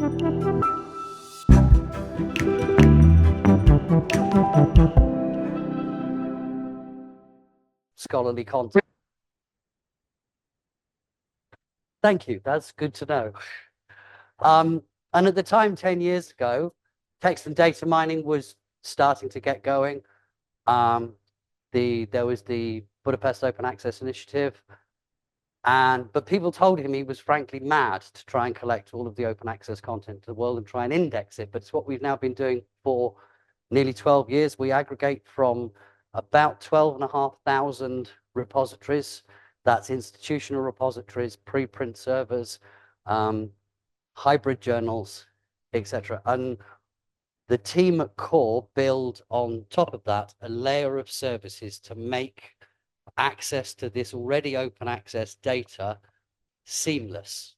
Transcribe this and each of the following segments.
Scholarly content. Thank you. That's good to know. And at the time, 10 years ago, text and data mining was starting to get going. There was the Budapest Open Access Initiative. But people told him he was frankly mad to try and collect all of the open access content of the world and try and index it. But it's what we've now been doing for nearly 12 years. We aggregate from about 12,500 repositories. That's institutional repositories, preprint servers, hybrid journals, etc. And the team at Core build on top of that a layer of services to make access to this already open access data seamless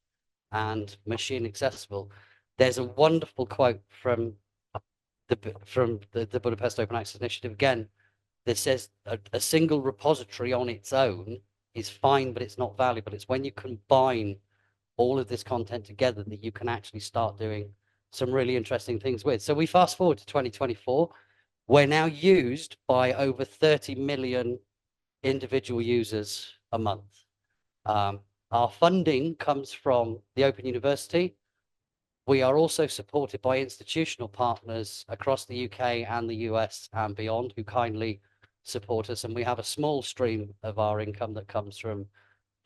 and machine accessible. There's a wonderful quote from the Budapest Open Access Initiative again that says a single repository on its own is fine, but it's not valuable. It's when you combine all of this content together that you can actually start doing some really interesting things with. So we fast forward to 2024. We're now used by over 30 million individual users a month. Our funding comes from the Open University. We are also supported by institutional partners across the UK and the US and beyond who kindly support us. And we have a small stream of our income that comes from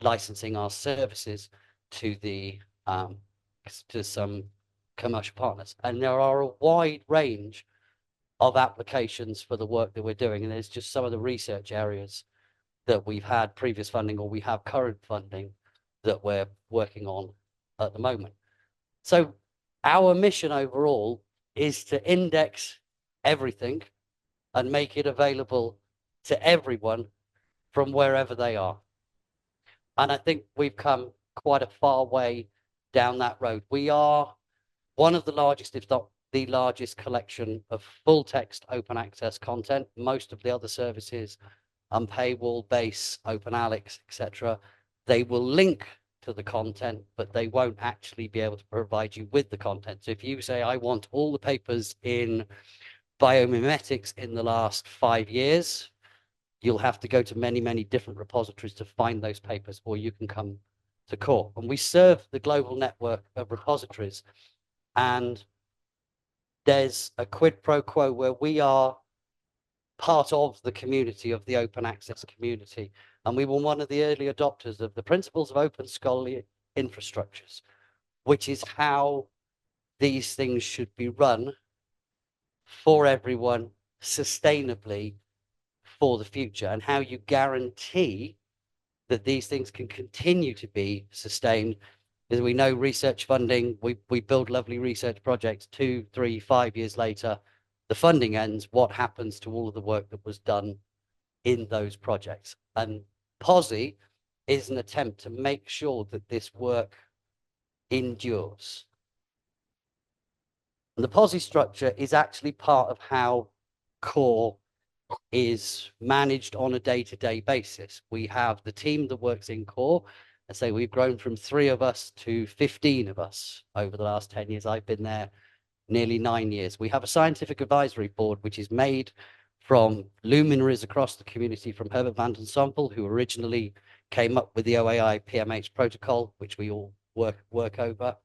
licensing our services to some commercial partners. And there are a wide range of applications for the work that we're doing. And there's just some of the research areas that we've had previous funding or we have current funding that we're working on at the moment. So our mission overall is to index everything and make it available to everyone from wherever they are. And I think we've come quite a far way down that road. We are one of the largest, if not the largest collection of full text open access content. Most of the other services, paywall, base, open alex, etc., they will link to the content, but they won't actually be able to provide you with the content. So if you say, I want all the papers in biomimetics in the last 5 years, you'll have to go to many, many different repositories to find those papers, or you can come to Core. And we serve the global network of repositories. And there's a quid pro quo where we are part of the community, of the open access community. And we were one of the early adopters of the principles of open scholarly infrastructures, which is how these things should be run for everyone sustainably for the future, and how you guarantee that these things can continue to be sustained. As we know, research funding, we build lovely research projects, 2, 3, 5 years later, the funding ends. What happens to all of the work that was done in those projects? And POSI is an attempt to make sure that this work endures. And the POSI structure is actually part of how Core is managed on a day-to-day basis. We have the team that works in Core. I say we've grown from 3 of us to 15 of us over the last 10 years. I've been there nearly 9 years. We have a scientific advisory board, which is made from luminaries across the community, from Herbert van den Sompel, who originally came up with the OAI PMH protocol, which we all work over.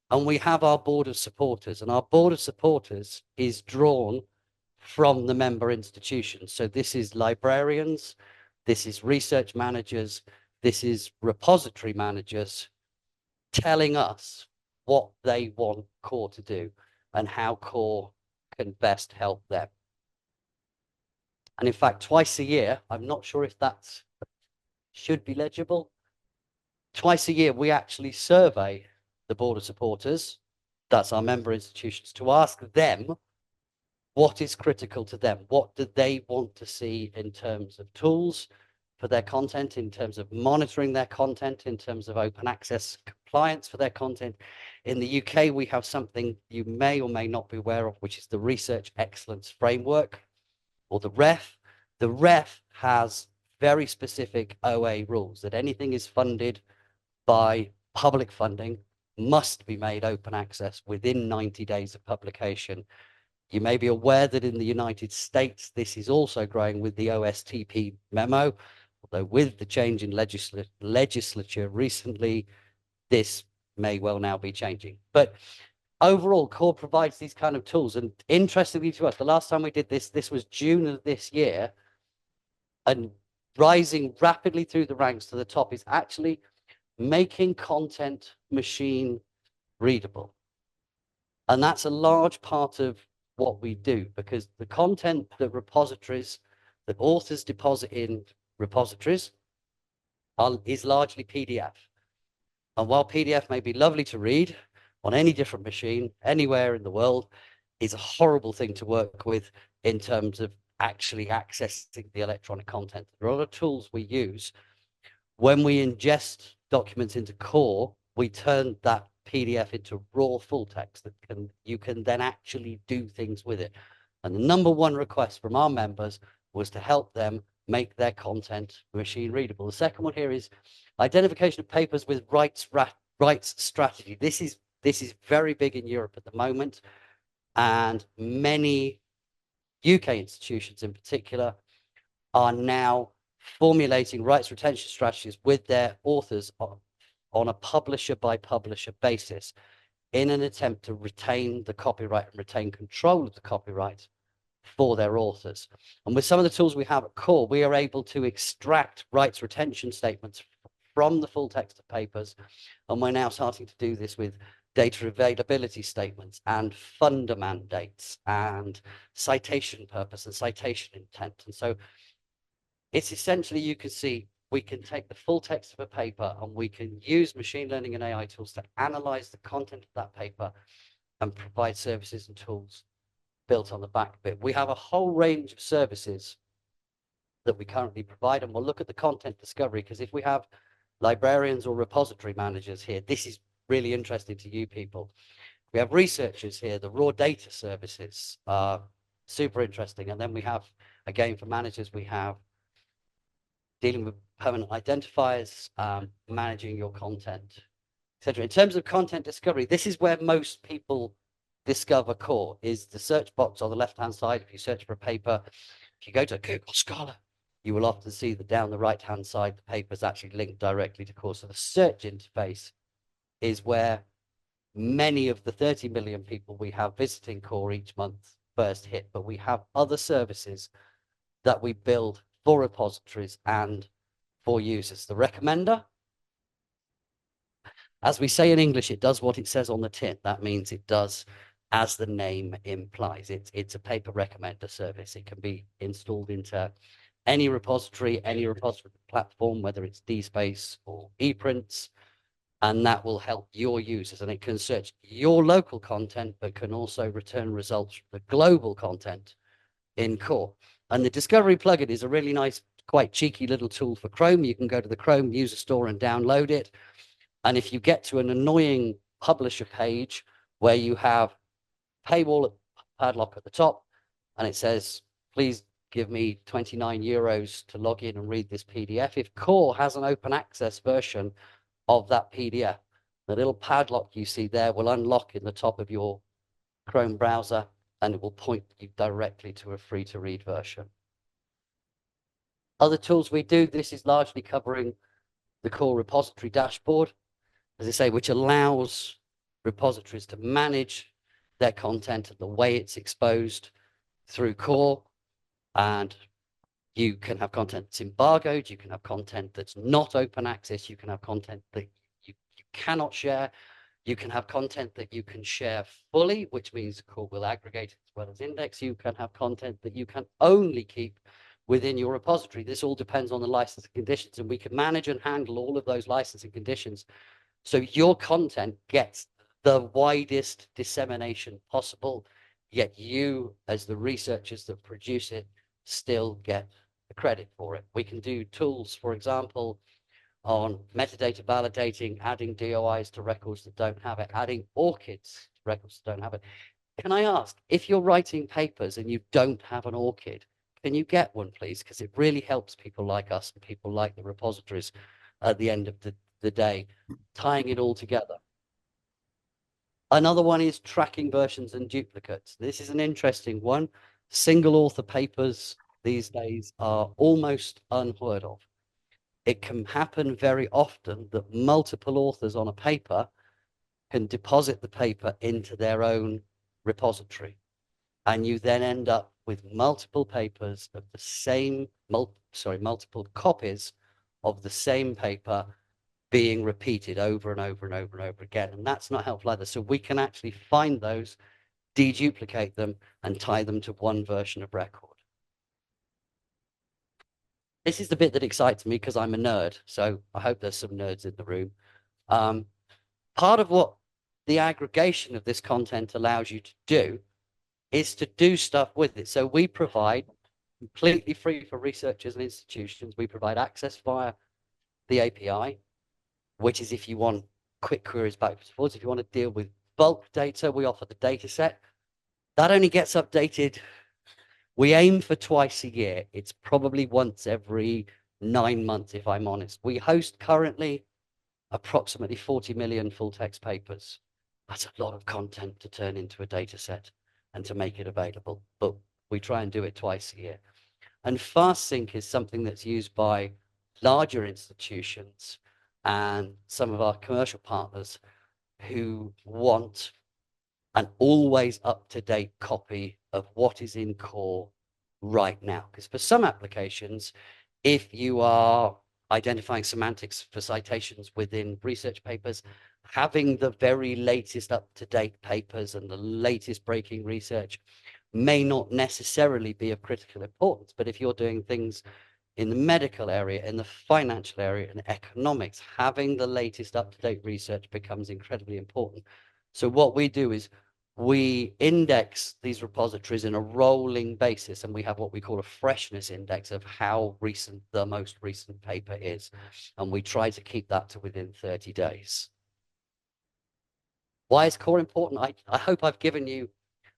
And we have our board of supporters, and our board of supporters is drawn from the member institutions. So this is librarians, this is research managers, this is repository managers telling us what they want Core to do and how Core can best help them. And in fact, twice a year, I'm not sure if that should be legible. Twice a year, we actually survey the board of supporters, that's our member institutions, to ask them what is critical to them. What do they want to see in terms of tools for their content, in terms of monitoring their content, in terms of open access compliance for their content. In the UK, we have something you may or may not be aware of, which is the Research Excellence Framework, or the REF. The REF has very specific OA rules that anything is funded by public funding must be made open access within 90 days of publication. You may be aware that in the United States, this is also growing with the OSTP memo, although with the change in legislature recently, this may well now be changing. But overall, Core provides these kind of tools. And interestingly to us, the last time we did this was June of this year. And rising rapidly through the ranks to the top is actually making content machine readable. And that's a large part of what we do, because the content that authors deposit in repositories is largely PDF. And while PDF may be lovely to read on any different machine, anywhere in the world, is a horrible thing to work with in terms of actually accessing the electronic content. There are other tools we use. When we ingest documents into Core, we turn that PDF into raw full text that you can then actually do things with it. And the number one request from our members was to help them make their content machine readable. The second one here is identification of papers with rights strategy. This is very big in Europe at the moment, and many UK institutions in particular are now formulating rights retention strategies with their authors on a publisher by publisher basis in an attempt to retain the copyright and retain control of the copyright for their authors. And with some of the tools we have at Core, we are able to extract rights retention statements from the full text of papers. And we're now starting to do this with data availability statements and funder mandates and citation purpose and citation intent. And so it's essentially, you can see, we can take the full text of a paper and we can use machine learning and AI tools to analyze the content of that paper and provide services and tools built on the back of it. We have a whole range of services that we currently provide, and we'll look at the content discovery, because if we have librarians or repository managers here, this is really interesting to you people. We have researchers here. The raw data services are super interesting. And then we have, again, for managers, we have dealing with permanent identifiers, managing your content, etc. In terms of content discovery, this is where most people discover Core, is the search box on the left-hand side. If you search for a paper, if you go to Google Scholar, you will often see that down the right-hand side, the paper is actually linked directly to Core. So the search interface is where many of the 30 million people we have visiting Core each month first hit. But we have other services that we build for repositories and for users. The recommender, as we say in English, it does what it says on the tin. That means it does as the name implies. It's a paper recommender service. It can be installed into any repository platform, whether it's DSpace or ePrints, and that will help your users. And it can search your local content, but can also return results from the global content in Core. And the Discovery plugin is a really nice, quite cheeky little tool for Chrome. You can go to the Chrome user store and download it. And if you get to an annoying publisher page where you have paywall padlock at the top, and it says, please give me 29 euros to log in and read this PDF. If Core has an open access version of that PDF, the little padlock you see there will unlock in the top of your Chrome browser, and it will point you directly to a free to read version. Other tools we do, this is largely covering the Core repository dashboard, as I say, which allows repositories to manage their content and the way it's exposed through Core. And you can have content that's embargoed, you can have content that's not open access, you can have content that you cannot share, you can have content that you can share fully, which means Core will aggregate as well as index. You can have content that you can only keep within your repository. This all depends on the license and conditions, and we can manage and handle all of those license and conditions so your content gets the widest dissemination possible, yet you, as the researchers that produce it, still get the credit for it. We can do tools, for example, on metadata validating, adding DOIs to records that don't have it, adding ORCIDs to records that don't have it. Can I ask, if you're writing papers and you don't have an ORCID, can you get one, please? Because it really helps people like us and people like the repositories at the end of the day, tying it all together. Another one is tracking versions and duplicates. This is an interesting one. Single author papers these days are almost unheard of. It can happen very often that multiple authors on a paper can deposit the paper into their own repository. And you then end up with multiple papers of the same, multiple copies of the same paper being repeated over and over and over and over again. And that's not helpful either. So we can actually find those, deduplicate them, and tie them to one version of record. This is the bit that excites me because I'm a nerd. So I hope there's some nerds in the room. Part of what the aggregation of this content allows you to do is to do stuff with it. So we provide completely free for researchers and institutions. We provide access via the API, which is if you want quick queries backwards and forwards. If you want to deal with bulk data, we offer the data set. That only gets updated. We aim for twice a year. It's probably once every 9 months, if I'm honest. We host currently approximately 40 million full text papers. That's a lot of content to turn into a data set and to make it available, but we try and do it twice a year. And fast sync is something that's used by larger institutions and some of our commercial partners who want an always up-to-date copy of what is in core right now. Because for some applications, if you are identifying semantics for citations within research papers, having the very latest up-to-date papers and the latest breaking research may not necessarily be of critical importance. But if you're doing things in the medical area, in the financial area, and economics, having the latest up-to-date research becomes incredibly important. So what we do is we index these repositories in a rolling basis, and we have what we call a freshness index of how recent the most recent paper is. And we try to keep that to within 30 days. Why is core important? I hope I've given you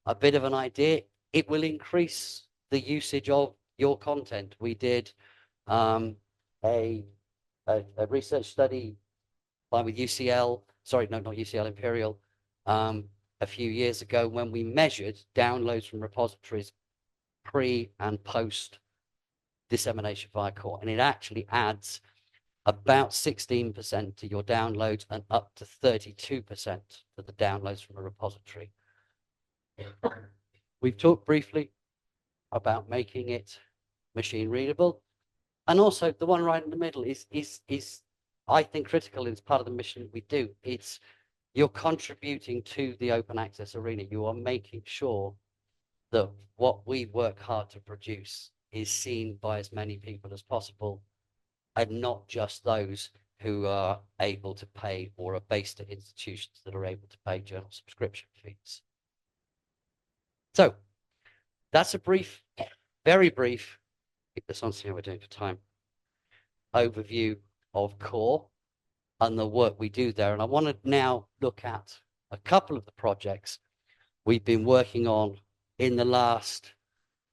a bit of an idea. It will increase the usage of your content. We did a research study with UCL, sorry, no, not UCL, Imperial, a few years ago when we measured downloads from repositories pre and post dissemination via core. And it actually adds about 16% to your downloads and up to 32% to the downloads from a repository. We've talked briefly about making it machine readable. And also the one right in the middle is I think critical. It's part of the mission we do. It's you're contributing to the open access arena. You are making sure that what we work hard to produce is seen by as many people as possible, and not just those who are able to pay or are based at institutions that are able to pay journal subscription fees. So that's a brief, very brief, keep this on, see how we're doing for time, overview of core and the work we do there. And I want to now look at a couple of the projects we've been working on in the last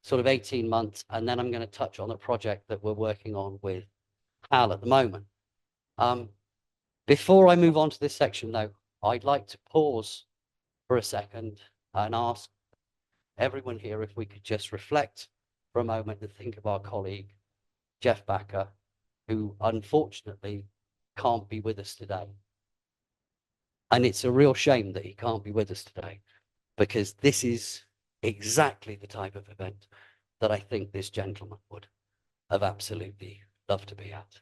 sort of 18 months. And then I'm going to touch on a project that we're working on with HAL at the moment. Before I move on to this section, though, I'd like to pause for a second and ask everyone here if we could just reflect for a moment and think of our colleague, Jeff Backer, who unfortunately can't be with us today. And it's a real shame that he can't be with us today, because this is exactly the type of event that I think this gentleman would have absolutely loved to be at.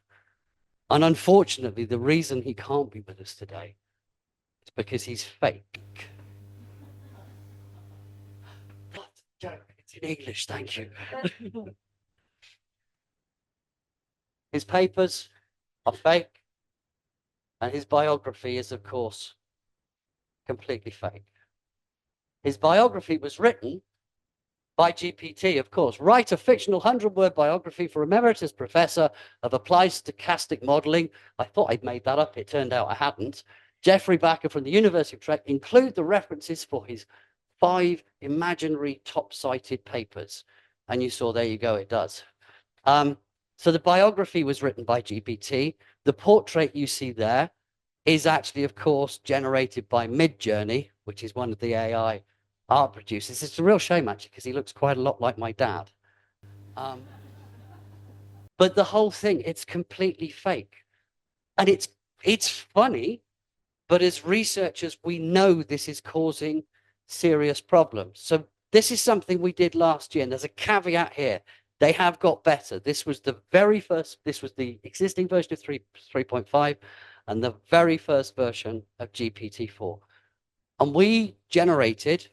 And unfortunately, the reason he can't be with us today is because he's fake. It's in English, thank you. His papers are fake, and his biography is, of course, completely fake. His biography was written by GPT, of course. Write a fictional 100-word biography for Emeritus Professor of Applied Stochastic Modeling. I thought I'd made that up. It turned out I hadn't. Jeffrey Backer from the University of Utrecht. Include the references for his 5 imaginary top-cited papers. And you saw, there you go, it does. So the biography was written by GPT. The portrait you see there is actually, of course, generated by Midjourney, which is one of the AI art producers. It's a real shame, actually, because he looks quite a lot like my dad. But the whole thing, it's completely fake. And it's funny, but as researchers, we know this is causing serious problems. So this is something we did last year, and there's a caveat here. They have got better. This was the existing version of 3.5 and the very first version of GPT-4. And we generated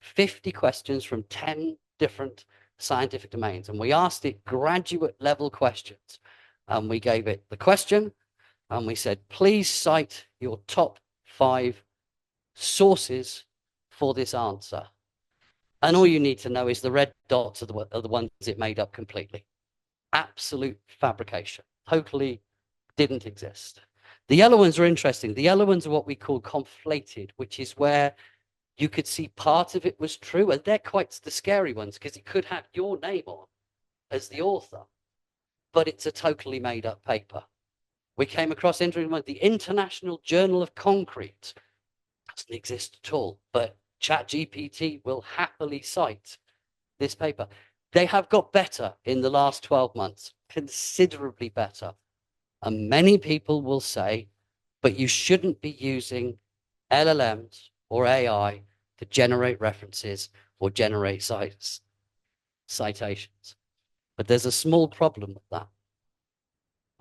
50 questions from 10 different scientific domains. And we asked it graduate level questions. And we gave it the question and we said, please cite your top 5 sources for this answer. And all you need to know is the red dots are the ones it made up completely. Absolute fabrication. Totally didn't exist. The yellow ones are interesting. The yellow ones are what we call conflated, which is where you could see part of it was true. And they're quite the scary ones because it could have your name on as the author, but it's a totally made up paper. We came across the International Journal of Concrete. Doesn't exist at all, but ChatGPT will happily cite this paper. They have got better in the last 12 months, considerably better. And many people will say, but you shouldn't be using LLMs or AI to generate references or generate citations. But there's a small problem with that.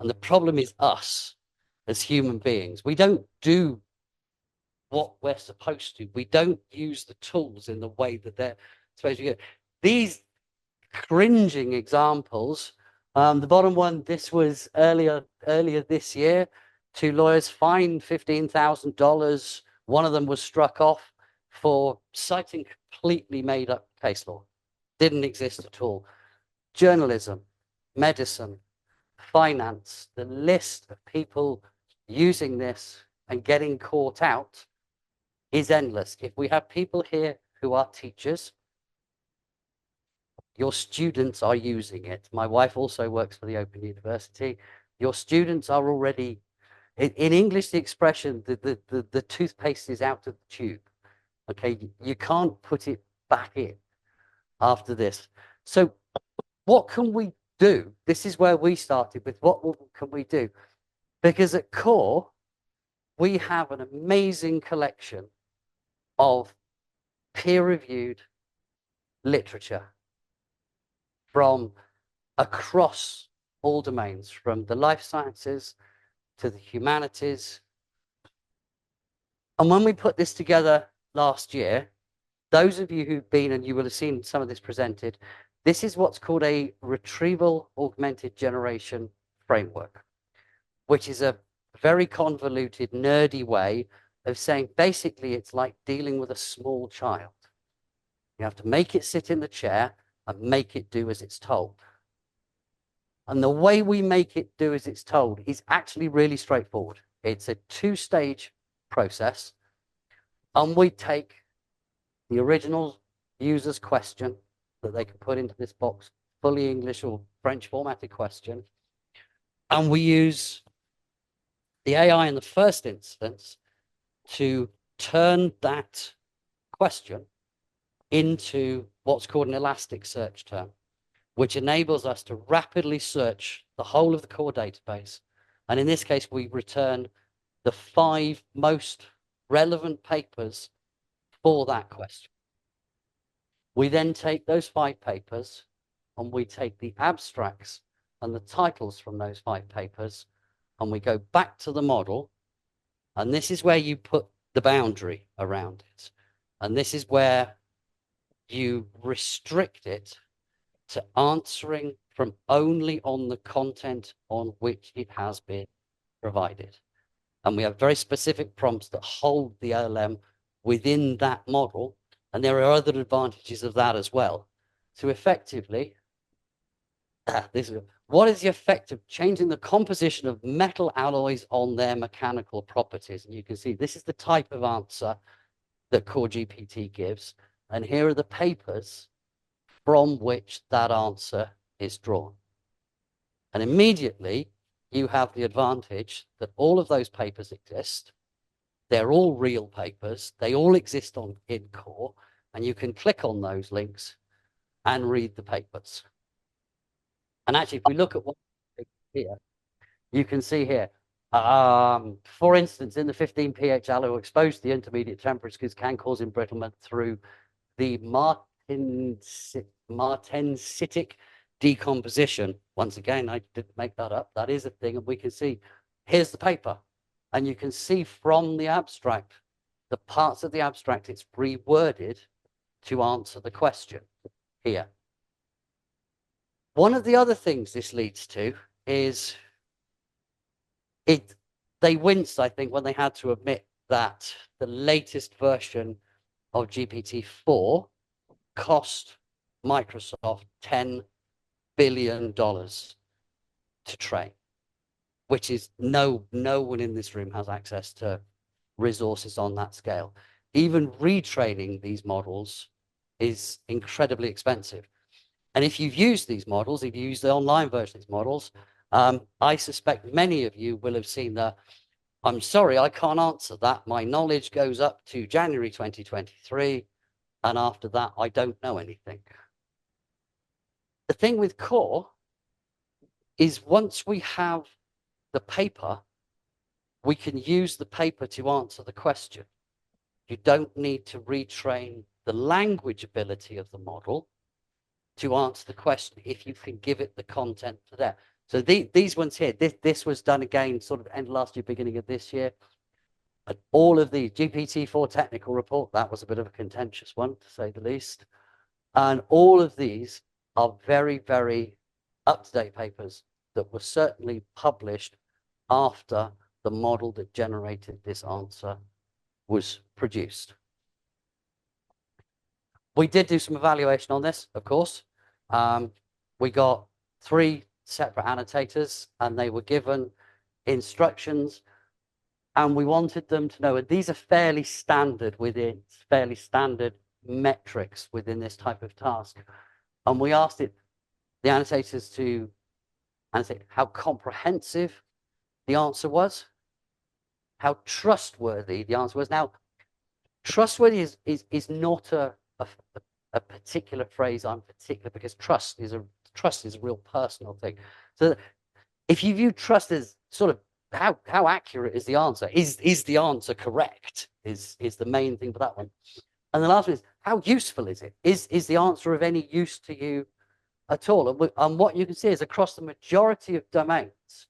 And the problem is us as human beings. We don't do what we're supposed to. We don't use the tools in the way that they're supposed to. These cringing examples, the bottom one, this was earlier this year. 2 lawyers fined $15,000. One of them was struck off for citing completely made up case law. Didn't exist at all. Journalism, medicine, finance, the list of people using this and getting caught out is endless. If we have people here who are teachers, your students are using it. My wife also works for the Open University. Your students are already, in English, the expression, the toothpaste is out of the tube. Okay, you can't put it back in after this. So what can we do? This is where we started with what can we do? Because at core, we have an amazing collection of peer-reviewed literature from across all domains, from the life sciences to the humanities. And when we put this together last year, those of you who've been, and you will have seen some of this presented, this is what's called a retrieval augmented generation framework, which is a very convoluted, nerdy way of saying basically it's like dealing with a small child. You have to make it sit in the chair and make it do as it's told. And the way we make it do as it's told is actually really straightforward. It's a 2-stage process. And we take the original user's question that they can put into this box, fully English or French formatted question. And we use the AI in the first instance to turn that question into what's called an elastic search term, which enables us to rapidly search the whole of the core database. And in this case, we return the 5 most relevant papers for that question. We then take those 5 papers and we take the abstracts and the titles from those 5 papers and we go back to the model. And this is where you put the boundary around it. And this is where you restrict it to answering from only on the content on which it has been provided. And we have very specific prompts that hold the LLM within that model. And there are other advantages of that as well. So effectively, what is the effect of changing the composition of metal alloys on their mechanical properties? And you can see this is the type of answer that Core GPT gives. And here are the papers from which that answer is drawn. And immediately you have the advantage that all of those papers exist. They're all real papers. They all exist in core, and you can click on those links and read the papers. And actually, if we look at what here, you can see here, for instance, in the 15 pH alloy exposed to the intermediate temperatures can cause embrittlement through the martensitic decomposition. Once again, I didn't make that up. That is a thing, and we can see, here's the paper. And you can see from the abstract, the parts of the abstract, it's reworded to answer the question here. One of the other things this leads to is they winced, I think, when they had to admit that the latest version of GPT-4 cost Microsoft $10 billion to train, which is no one in this room has access to resources on that scale. Even retraining these models is incredibly expensive. And if you've used these models, if you use the online version of these models, I suspect many of you will have seen the, I'm sorry, I can't answer that. My knowledge goes up to January 2023. And after that, I don't know anything. The thing with core is once we have the paper, we can use the paper to answer the question. You don't need to retrain the language ability of the model to answer the question if you can give it the content for that. So these ones here, this was done again sort of end of last year, beginning of this year. And all of the GPT-4 technical report, that was a bit of a contentious one, to say the least. And all of these are very, very up-to-date papers that were certainly published after the model that generated this answer was produced. We did do some evaluation on this, of course. We got 3 separate annotators, and they were given instructions, and we wanted them to know, and these are fairly standard metrics within this type of task. And we asked the annotators to annotate how comprehensive the answer was, how trustworthy the answer was. Now, trustworthy is not a particular phrase I'm particular, because trust is a real personal thing. So if you view trust as sort of how accurate is the answer, is the answer correct, is the main thing for that one. And the last one is, how useful is it? Is the answer of any use to you at all? And what you can see is across the majority of domains,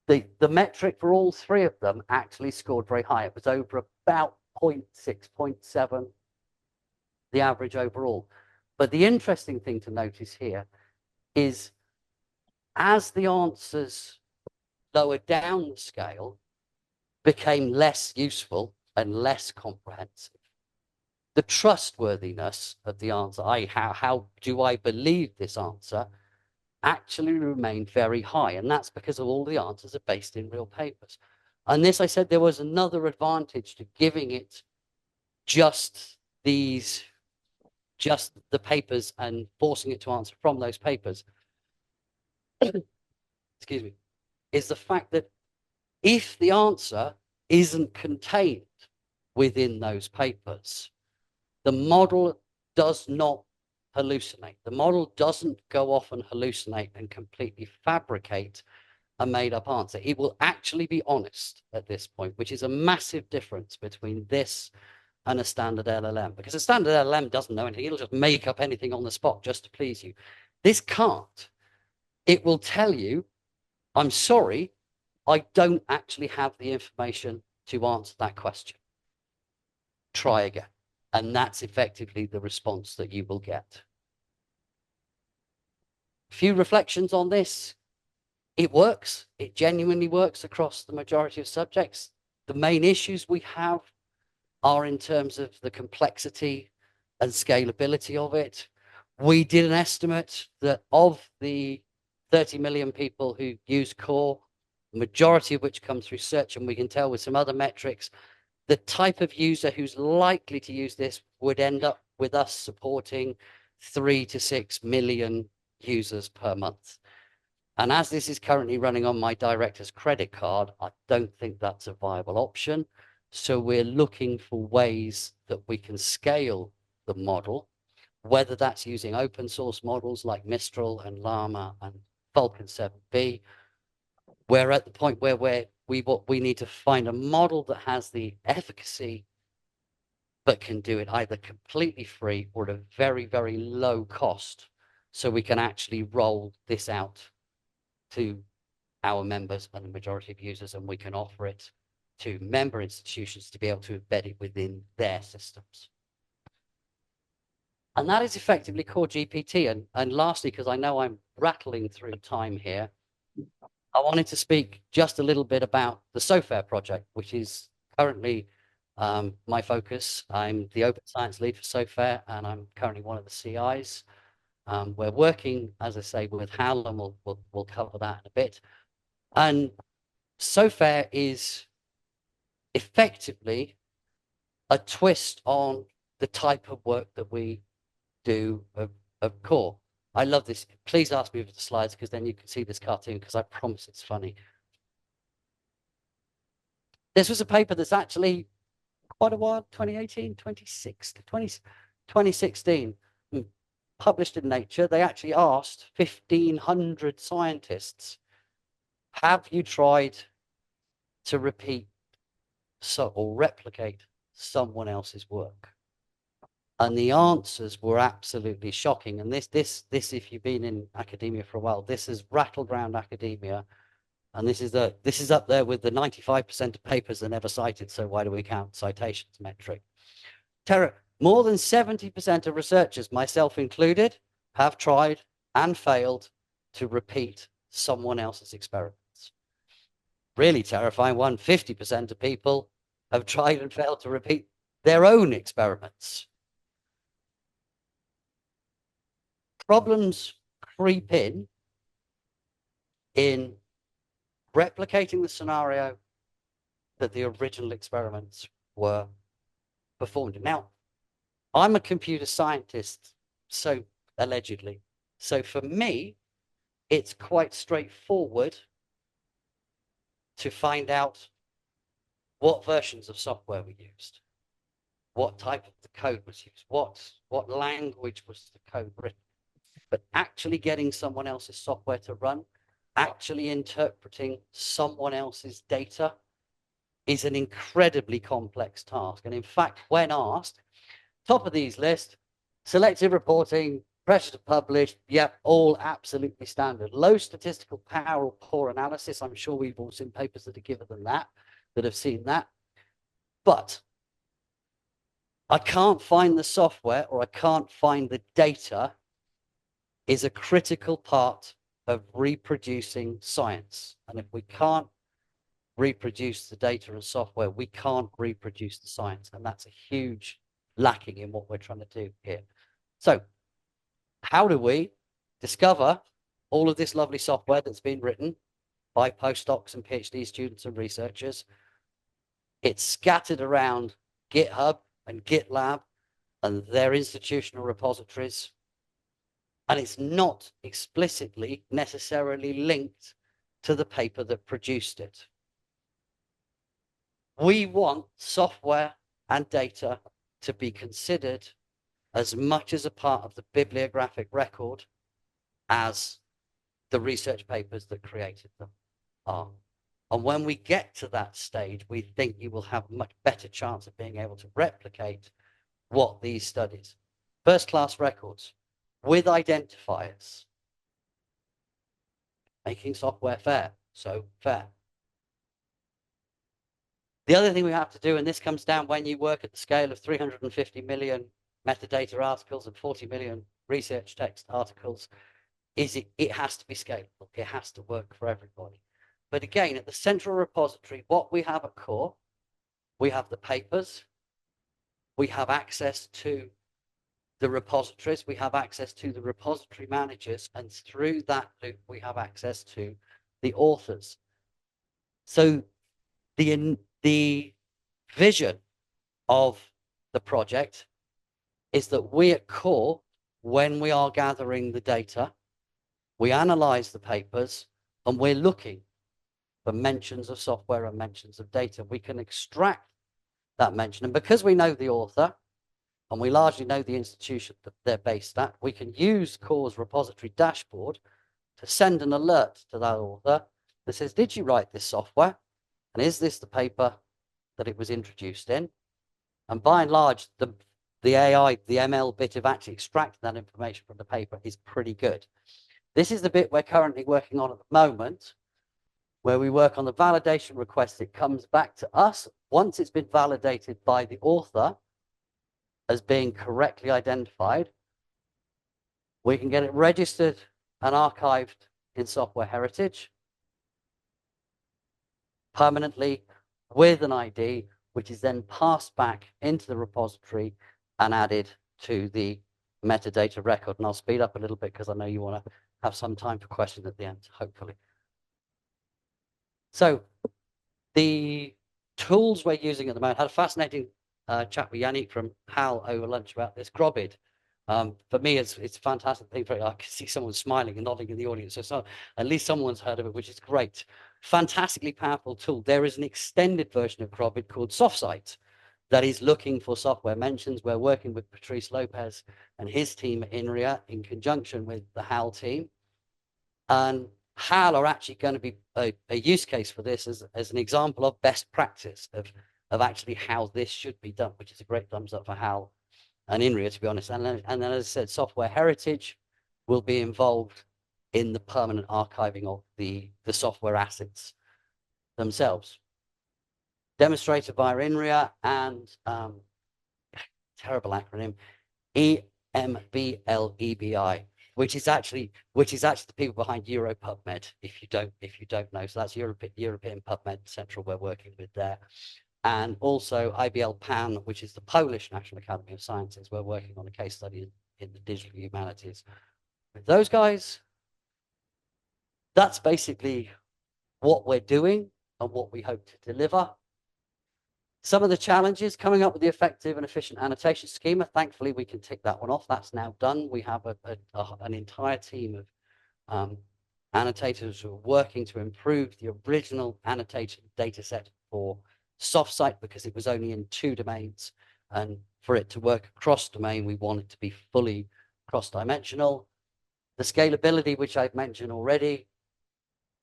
the metric for all 3 of them actually scored very high. It was over about 0.6, 0.7, the average overall. But the interesting thing to notice here is as the answers lower down the scale became less useful and less comprehensive, the trustworthiness of the answer, how do I believe this answer, actually remained very high. And that's because all the answers are based in real papers. And this, I said, there was another advantage to giving it just the papers and forcing it to answer from those papers. Excuse me, is the fact that if the answer isn't contained within those papers, the model does not hallucinate. The model doesn't go off and hallucinate and completely fabricate a made-up answer. It will actually be honest at this point, which is a massive difference between this and a standard LLM, because a standard LLM doesn't know anything. It'll just make up anything on the spot just to please you. This can't. It will tell you, I'm sorry, I don't actually have the information to answer that question. Try again. And that's effectively the response that you will get. A few reflections on this. It works. It genuinely works across the majority of subjects. The main issues we have are in terms of the complexity and scalability of it. We did an estimate that of the 30 million people who use core, majority of which come through search, and we can tell with some other metrics, the type of user who's likely to use this would end up with us supporting 3 to 6 million users per month. And as this is currently running on my director's credit card, I don't think that's a viable option. So we're looking for ways that we can scale the model, whether that's using open source models like Mistral and Llama and Falcon 7B. We're at the point where we need to find a model that has the efficacy but can do it either completely free or at a very, very low cost, so we can actually roll this out to our members and the majority of users, and we can offer it to member institutions to be able to embed it within their systems. And that is effectively core GPT. And lastly, because I know I'm rattling through time here, I wanted to speak just a little bit about the SOFARE project, which is currently my focus. I'm the open science lead for SOFARE, and I'm currently one of the CIs. We're working, as I say, with Hal, and we'll cover that in a bit. And SOFARE is effectively a twist on the type of work that we do of core. I love this. Please ask me for the slides, because then you can see this cartoon, because I promise it's funny. This was a paper that's actually quite a while, 2018, 2016, published in Nature. They actually asked 1,500 scientists, have you tried to repeat or replicate someone else's work? And the answers were absolutely shocking. And this, if you've been in academia for a while, this has rattled around academia. And this is up there with the 95% of papers that never cited. So why do we count citations metric? More than 70% of researchers, myself included, have tried and failed to repeat someone else's experiments. Really terrifying one, 50% of people have tried and failed to repeat their own experiments. Problems creep in replicating the scenario that the original experiments were performed in. Now, I'm a computer scientist, so allegedly. So for me, it's quite straightforward to find out what versions of software were used, what type of the code was used, what language was the code written. But actually getting someone else's software to run, actually interpreting someone else's data is an incredibly complex task. And in fact, when asked, top of these lists, selective reporting, pressure to publish, yep, all absolutely standard. Low statistical power or poor analysis. I'm sure we've all seen papers that are given than that have seen that. But I can't find the software, or I can't find the data, is a critical part of reproducing science. And if we can't reproduce the data and software, we can't reproduce the science. And that's a huge lacking in what we're trying to do here. So how do we discover all of this lovely software that's been written by postdocs and PhD students and researchers? It's scattered around GitHub and GitLab and their institutional repositories. And it's not explicitly necessarily linked to the paper that produced it. We want software and data to be considered as much as a part of the bibliographic record as the research papers that created them are. And when we get to that stage, we think you will have a much better chance of being able to replicate what these studies, first-class records, with identifiers, making software fair, so fair. The other thing we have to do, and this comes down when you work at the scale of 350 million metadata articles and 40 million research text articles, is it has to be scalable. It has to work for everybody. But again, at the central repository, what we have at core, we have the papers, we have access to the repositories, we have access to the repository managers, and through that loop, we have access to the authors. So the vision of the project is that we at core, when we are gathering the data, we analyze the papers, and we're looking for mentions of software and mentions of data. We can extract that mention, and because we know the author, and we largely know the institution that they're based at, we can use CORE's repository dashboard to send an alert to that author that says, did you write this software? And is this the paper that it was introduced in? And by and large, the AI, the ML bit of actually extracting that information from the paper is pretty good. This is the bit we're currently working on at the moment, where we work on the validation request. It comes back to us once it's been validated by the author as being correctly identified. We can get it registered and archived in software heritage permanently with an ID, which is then passed back into the repository and added to the metadata record. And I'll speed up a little bit because I know you want to have some time for questions at the end, hopefully. So the tools we're using at the moment, I had a fascinating chat with Yannick from HAL over lunch about this Grobid. For me, it's a fantastic thing. I can see someone smiling and nodding in the audience. So at least someone's heard of it, which is great. Fantastically powerful tool. There is an extended version of Grobid called SoftSite that is looking for software mentions. We're working with Patrice Lopez and his team at INRIA in conjunction with the HAL team. And HAL are actually going to be a use case for this as an example of best practice of actually how this should be done, which is a great thumbs up for HAL and INRIA, to be honest. And then, as I said, software heritage will be involved in the permanent archiving of the software assets themselves. Demonstrated via INRIA and terrible acronym, EMBLEBI, which is actually the people behind EuroPubMed, if you don't know. So that's European PubMed Central we're working with there. And also IBL PAN, which is the Polish National Academy of Sciences. We're working on a case study in the digital humanities. With those guys, that's basically what we're doing and what we hope to deliver. Some of the challenges, coming up with the effective and efficient annotation schema. Thankfully, we can tick that one off. That's now done. We have an entire team of annotators who are working to improve the original annotation data set for SoftSite because it was only in 2 domains. And for it to work across domain, we want it to be fully cross-dimensional. The scalability, which I've mentioned already.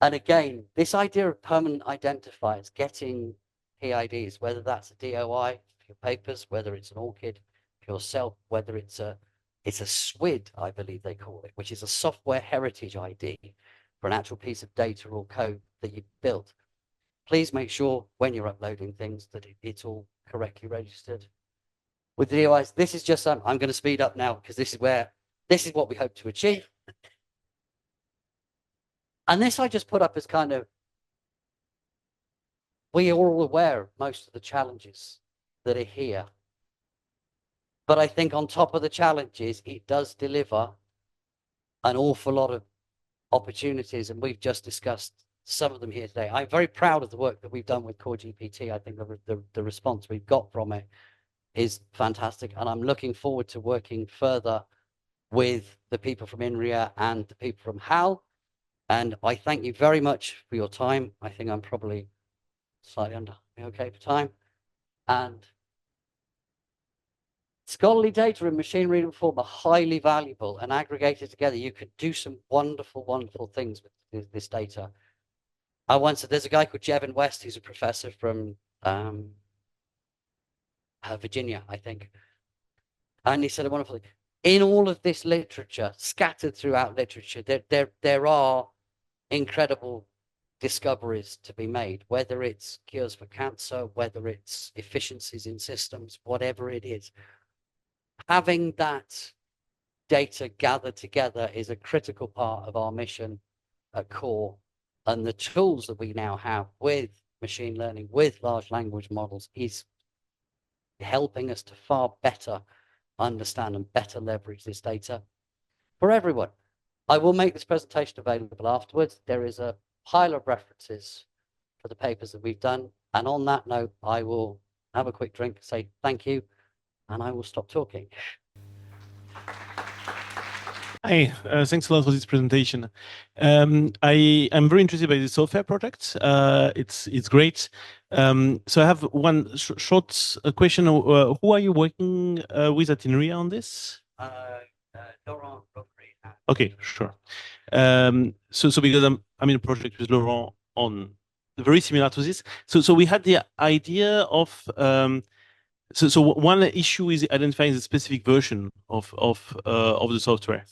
And again, this idea of permanent identifiers, getting PIDs, whether that's a DOI for your papers, whether it's an ORCID for yourself, whether it's a SWID, I believe they call it, which is a software heritage ID for an actual piece of data or code that you've built. Please make sure when you're uploading things that it's all correctly registered. With the DOIs, this is just, I'm going to speed up now because this is what we hope to achieve. And this I just put up as kind of, we are all aware of most of the challenges that are here. But I think on top of the challenges, it does deliver an awful lot of opportunities. And we've just discussed some of them here today. I'm very proud of the work that we've done with Core GPT. I think the response we've got from it is fantastic. And I'm looking forward to working further with the people from INRIA and the people from HAL. And I thank you very much for your time. I think I'm probably slightly under, okay for time. And scholarly data in machine readable form are highly valuable and aggregated together. You could do some wonderful, wonderful things with this data. I once said, there's a guy called Jevin West, who's a professor from Virginia, I think. And he said a wonderful thing. In all of this literature, scattered throughout literature, there are incredible discoveries to be made, whether it's cures for cancer, whether it's efficiencies in systems, whatever it is. Having that data gathered together is a critical part of our mission at Core, and the tools that we now have with machine learning, with large language models, is helping us to far better understand and better leverage this data for everyone. I will make this presentation available afterwards. There is a pile of references for the papers that we've done. And on that note, I will have a quick drink, say thank you, and I will stop talking. Hi, thanks a lot for this presentation. I'm very interested by the software project. It's great. So I have one short question. Who are you working with at INRIA on this? Laurent Rockery. Okay, sure. So because I'm in a project with Laurent on very similar to this. So we had the idea of so one issue is identifying the specific version of the software.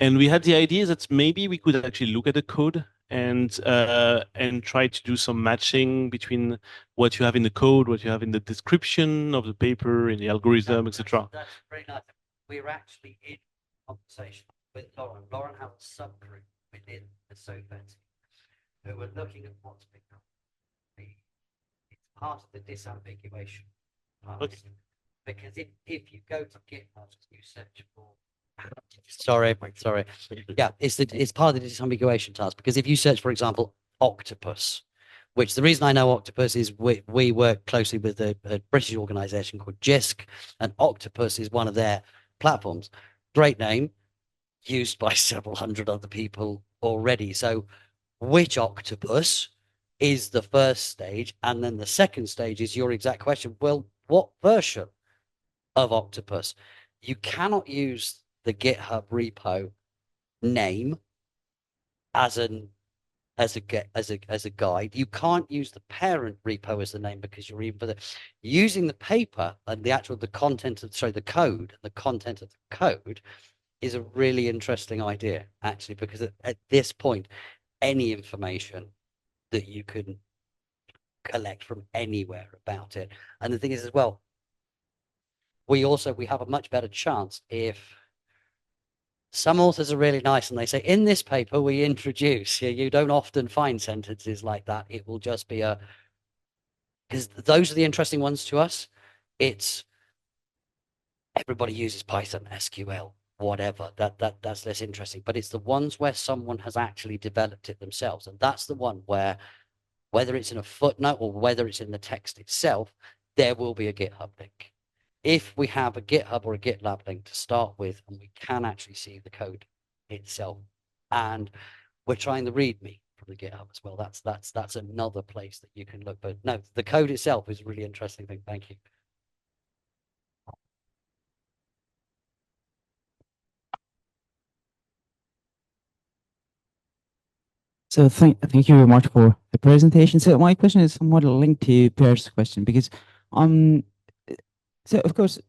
And we had the idea that maybe we could actually look at the code and try to do some matching between what you have in the code, what you have in the description of the paper, in the algorithm, etc. That's very nice. We're actually in conversation with Lauren. Lauren has a subgroup within the SOFET who are looking at what's become it's part of the disambiguation. Okay. Because if you go to GitHub, you search for sorry. Yeah, it's part of the disambiguation task because if you search, for example, octopus, which the reason I know octopus is we work closely with a British organization called JISC, and octopus is one of their platforms. Great name, used by several hundred other people already. So which octopus is the first stage? And then the second stage is your exact question. Well, what version of octopus? You cannot use the GitHub repo name as an as a guide. You can't use the parent repo as the name because you're even for the using the paper and the content of the code and the content of the code is a really interesting idea actually because at this point any information that you can collect from anywhere about it. And the thing is as well, we have a much better chance if some authors are really nice and they say, in this paper, we introduce, you don't often find sentences like that. It will just be because those are the interesting ones to us. It's everybody uses Python, SQL, whatever. That's less interesting. But it's the ones where someone has actually developed it themselves. And that's the one where, whether it's in a footnote or whether it's in the text itself, there will be a GitHub link. If we have a GitHub or a GitLab link to start with, and we can actually see the code itself, and we're trying the README from the GitHub as well. That's another place that you can look. But no, the code itself is a really interesting thing. Thank you. So thank you very much for the presentation. So my question is somewhat linked to Pierre's question because um so of course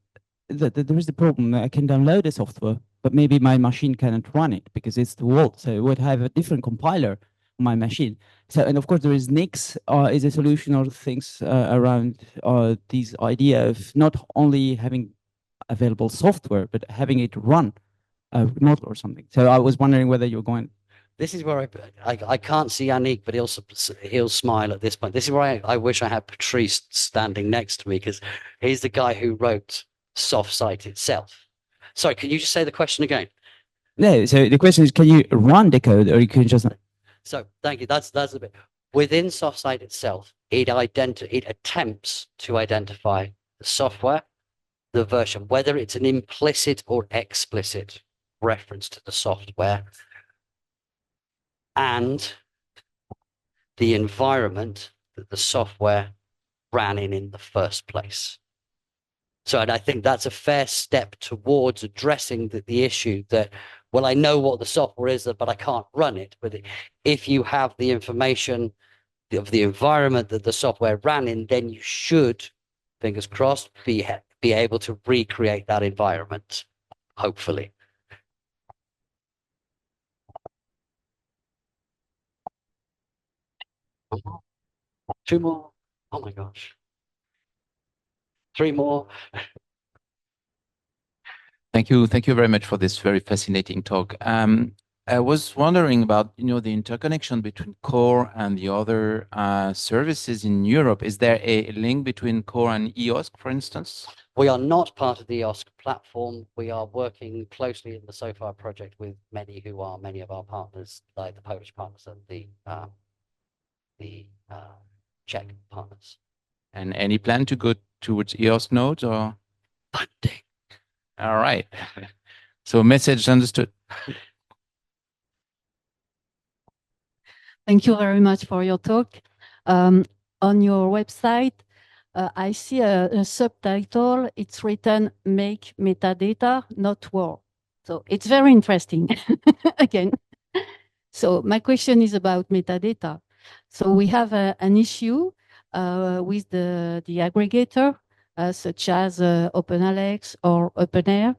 there is the problem that I can download the software, but maybe my machine cannot run it because it's too old. So it would have a different compiler on my machine. So and of course there is Nix is a solution or things around this idea of not only having available software but having it run remotely or something. So I was wondering whether you're going. This is where I can't see Yannick, but he'll smile at this point. This is where I wish I had Patrice standing next to me because he's the guy who wrote Soft Site itself. Sorry, can you just say the question again? No, so the question is, can you run the code or you can just. So thank you. That's the bit. Within SoftSite itself, it attempts to identify the software, the version, whether it's an implicit or explicit reference to the software, and the environment that the software ran in the first place. So, and I think that's a fair step towards addressing the issue that, well, I know what the software is, but I can't run it. But if you have the information of the environment that the software ran in, then you should, fingers crossed, be able to recreate that environment, hopefully. Two more. Oh my gosh. Three more. Thank you. Thank you very much for this very fascinating talk. I was wondering about, the interconnection between Core and the other services in Europe. Is there a link between Core and EOSC, for instance? We are not part of the EOSC platform. We are working closely in the SOFAR project with many of our partners, like the Polish partners and the Czech partners. And any plan to go towards EOSC nodes or? Funding. All right. So message understood. Thank you very much for your talk. On your website, I see a subtitle. It's written "Make metadata, not war." So it's very interesting. Again. So my question is about metadata. So we have an issue with the aggregator, such as OpenAlex or OpenAir,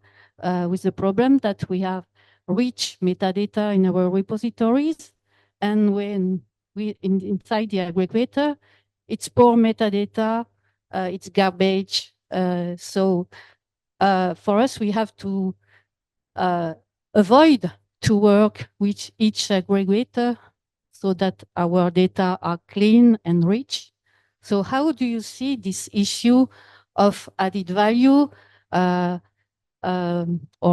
with the problem that we have rich metadata in our repositories. And when we inside the aggregator, it's poor metadata, it's garbage. So for us, we have to avoid to work with each aggregator so that our data are clean and rich. So how do you see this issue of added value or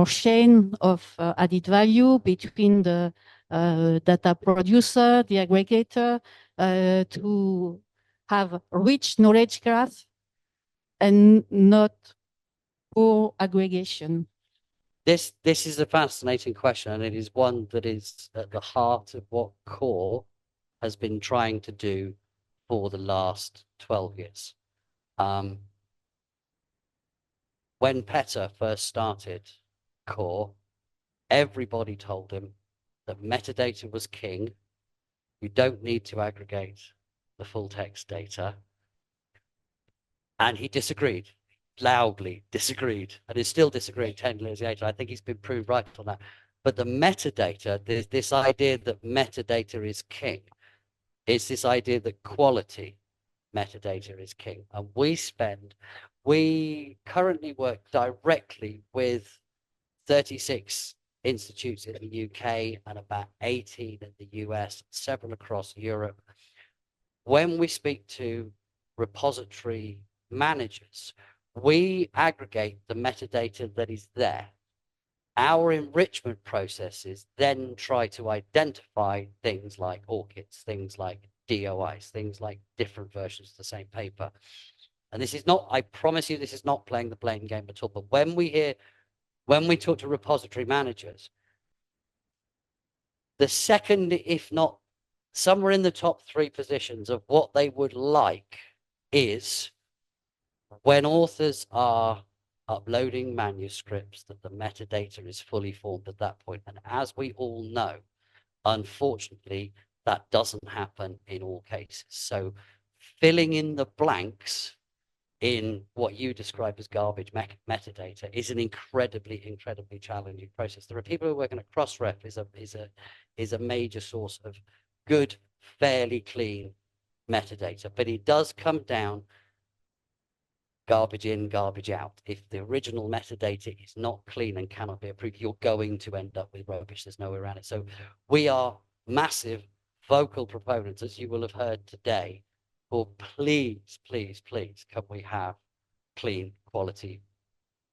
chain of added value between the data producer, the aggregator, to have rich knowledge graph and not poor aggregation? This is a fascinating question, and it is one that is at the heart of what Core has been trying to do for the last 12 years. When Petter first started Core, everybody told him that metadata was king. You don't need to aggregate the full text data. And he disagreed, loudly disagreed, and is still disagreeing 10 years later. I think he's been proved right on that. But the metadata, this idea that metadata is king, is this idea that quality metadata is king. And we currently work directly with 36 institutes in the UK and about 18 in the US, several across Europe. When we speak to repository managers, we aggregate the metadata that is there. Our enrichment processes then try to identify things like ORCIDs, things like DOIs, things like different versions of the same paper. And this is not, I promise you, this is not playing the blame game at all. But when we talk to repository managers, the second, if not somewhere in the top 3 positions of what they would like is when authors are uploading manuscripts, that the metadata is fully formed at that point. And as we all know, unfortunately, that doesn't happen in all cases. So filling in the blanks in what you describe as garbage metadata is an incredibly challenging process. There are people who are working at Crossref is a major source of good, fairly clean metadata, but it does come down garbage in, garbage out. If the original metadata is not clean and cannot be approved, you're going to end up with rubbish. There's no way around it. So we are massive vocal proponents, as you will have heard today, for please, please, please, can we have clean, quality,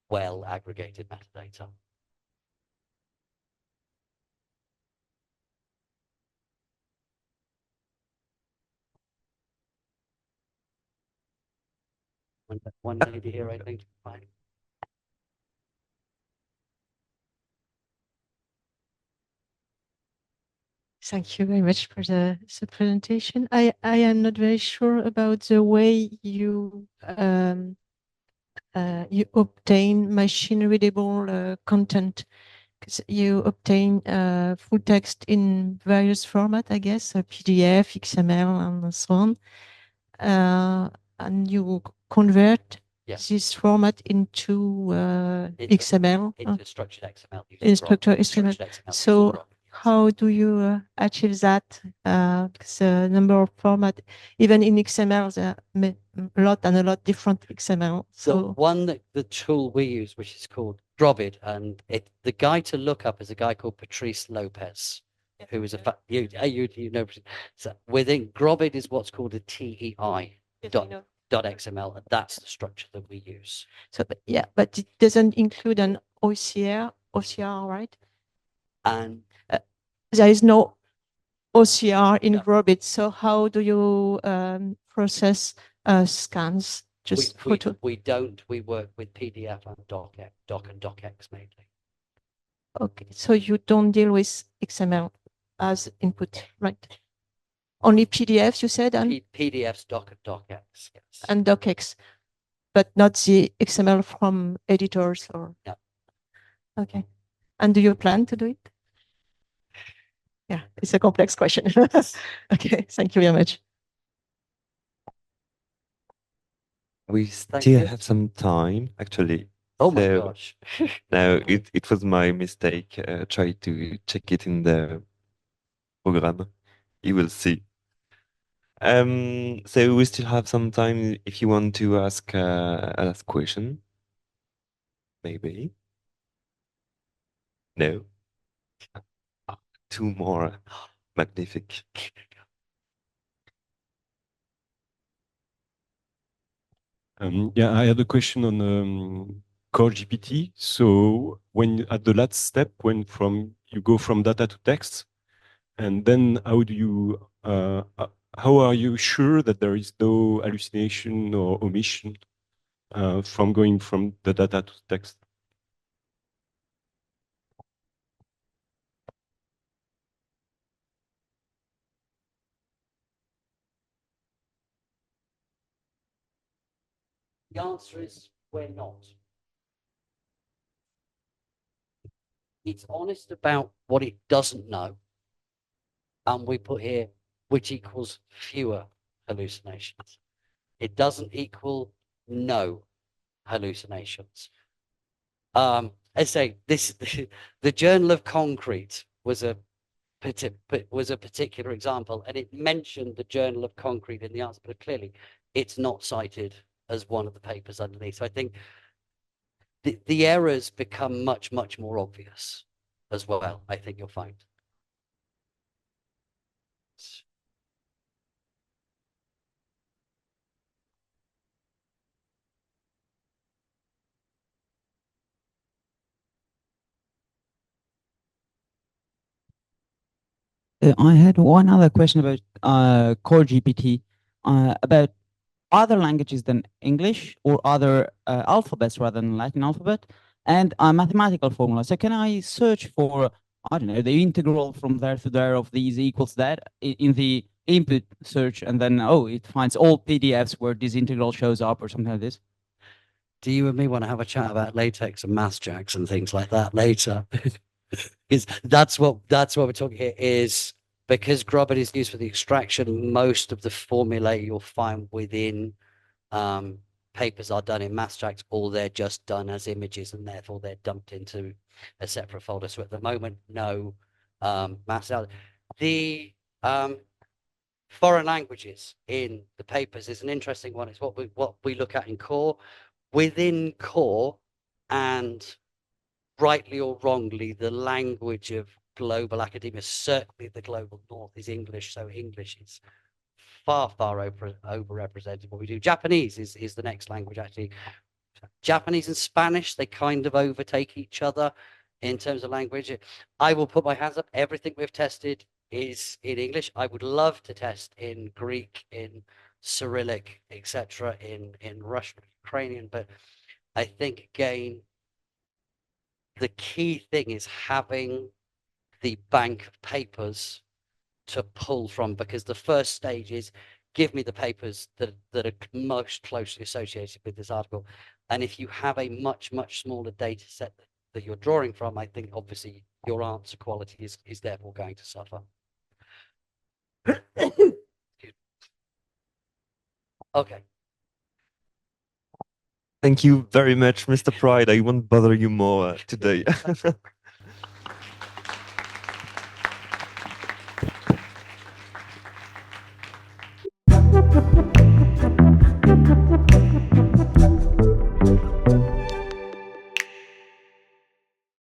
well aggregated metadata? One lady here, I think. Fine. Thank you very much for the presentation. I am not very sure about the way you obtain machine readable content, because you obtain full text in various formats, I guess, PDF, XML, and so on, and you convert this format into XML. Into structured XML. In structured XML. So how do you achieve that? Because the number of format, even in XML, there are a lot different XML. So the tool we use, which is called Grobid, and the guy to look up is a guy called Patrice Lopez, who is you know. So within Grobid is what's called a TEI .xml, and that's the structure that we use. So but it doesn't include an OCR, right? And there is no OCR in Grobid. So how do you process scans? We don't. We work with PDF and Doc and DocX mainly. Okay, so you don't deal with XML as input, right? Only PDFs, you said, and PDFs, docx, yes. and docx, but not the XML from editors or. No. Okay, and do you plan to do it? Yeah, it's a complex question. Okay, thank you very much. We Thank still you. have some time, actually. Oh my So gosh. no, it was my mistake. Try to check it in the program. You will see. So we still have some time if you want to ask a last question. Maybe. No. Ah, two more. Magnific. Yeah, I had a question on Core GPT. So when at the last step, when you go from data to text, and then how are you sure that there is no hallucination or omission from going from the data to text? The answer is we're not. It's honest about what it doesn't know. And we put here, which equals fewer hallucinations. It doesn't equal no hallucinations. I say this, the Journal of Concrete was a particular example, and it mentioned the Journal of Concrete in the answer, but clearly it's not cited as one of the papers underneath. So I think the errors become much, much more obvious as well, I think you'll find. I had one other question about Core GPT, about other languages than English or other alphabets rather than Latin alphabet, and a mathematical formula. So can I search for, I don't know, the integral from there to there of these equals that in the input search, and then, oh, it finds all PDFs where this integral shows up or something like this? Do you and me want to have a chat about latex and math jacks and things like that later? Because that's what we're talking here is, because Grubbin is used for the extraction, most of the formulae you'll find within papers are done in math jacks, or they're just done as images and therefore they're dumped into a separate folder. So at the moment, no maths out. The foreign languages in the papers is an interesting one. It's what we look at in core. Within core, and rightly or wrongly, the language of global academia, certainly the global north, is English. So English is far overrepresented what we do. Japanese is the next language, actually. Japanese and Spanish, they kind of overtake each other in terms of language. I will put my hands up. Everything we've tested is in English. I would love to test in Greek, in Cyrillic, etc., in Russian, Ukrainian, but I think again, the key thing is having the bank of papers to pull from, because the first stage is give me the papers that are most closely associated with this article. And if you have a much, much smaller data set that you're drawing from, I think obviously your answer quality is therefore going to suffer. Okay. Thank you very much, Mr. Pride. I won't bother you more today.